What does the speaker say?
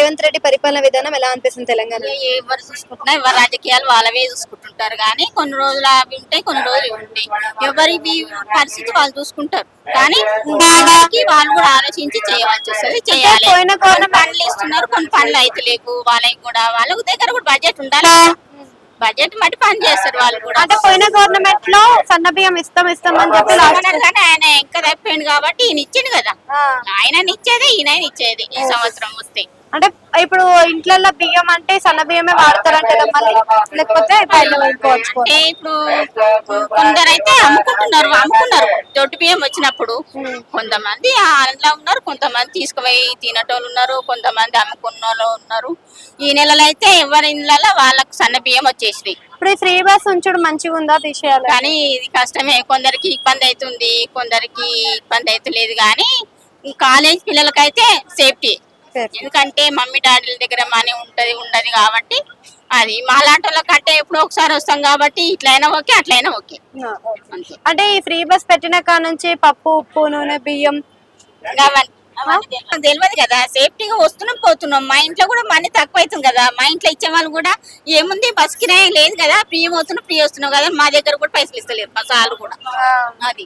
రేవంత్ రెడ్డి పరిపాలన విధానం ఎలా అనిపిస్తుంది తెలంగాణ? ఎవరు చూసుకుంటున్నా ఎవరి రాజకీయాలు వాళ్ళవే చూసుకుంటుంటారు కానీ కొన్ని రోజులు అవి ఉంటాయి, కొన్ని రోజులు ఇవి ఉంటాయి. ఎవరి పరిస్థితి వాళ్ళు చూసుకుంటారు కానీ వాళ్ళకి వాళ్ళు కూడా ఆలోచించి చేయవలసి వస్తుంది, చేయాలి. కొన్ని పనులు ఇస్తున్నారు, కొన్ని పనులు అయితే లేవు. వాళ్ళకి కూడా వాళ్ళ దగ్గర కూడా బడ్జెట్ ఉండాలి, బడ్జెట్ బట్టి పని చేస్తారు వాళ్ళు కూడా. అంటే పోయిన గవర్నమెంట్ లో సన్న బియ్యం ఇస్తాం అని చెప్పి కానీ ఆయన ఇంకా తప్పిండు కాబట్టి ఈయన ఇచ్చిండు కదా, ఆయన ఇచ్చేది ఈయన ఇచ్చేది ఈ సంవత్సరం వస్తే. అంటే ఇప్పుడు ఇంట్లో బియ్యం అంటే సన్న బియ్యమే వాడతారంట కదా మళ్ళీ, లేకపోతే అంటే ఇప్పుడు కొందరైతే అమ్ముకున్నారు దొడ్డు బియ్యం వచ్చినప్పుడు. కొంతమంది అందులో ఉన్నారు, కొంతమంది తీసుకుపోయి తినటోళ్ళు ఉన్నారు, కొంతమంది అమ్ముకున్న వాళ్ళు ఉన్నారు. ఈ నెలలో అయితే ఎవరి ఇళ్ళలో వాళ్ళకు సన్న బియ్యం వచ్చేసినాయి. ఇప్పుడు ఫ్రీ బస్ ఉంచడం మంచిగా ఉందా తీసేయాలి? కానీ ఇది కష్టమే, కొందరికి ఇబ్బంది అవుతుంది, కొందరికి ఇబ్బంది అవుతలేదు. కానీ కాలేజ్ పిల్లలకైతే సేఫ్టీ, ఎందుకంటే మమ్మీ డాడీల దగ్గర మనీ ఉండదు కాబట్టి. అది మాలాంటి వాళ్ళకంటే ఎప్పుడో ఒకసారి వస్తాం కాబట్టి ఇట్లయినా ఓకే, అట్లయినా ఓకే. అంటే ఈ ఫ్రీ బస్ పెట్టిన కా నుంచి పప్పు, ఉప్పు, నూనె, బియ్యం తెలియదు కదా, సేఫ్టీగా వస్తున్నాం పోతున్నాం. మా ఇంట్లో కూడా మనీ తక్కువ అవుతుంది కదా, మా ఇంట్లో ఇచ్చే వాళ్ళు కూడా ఏముంది బస్ కిరాయి లేదు కదా, ఫ్రీ పోతున్నాం ఫ్రీ వస్తున్నాం కదా, మా దగ్గర కూడా పైసలు ఇస్తలేరు మా సార్లు కూడా. అది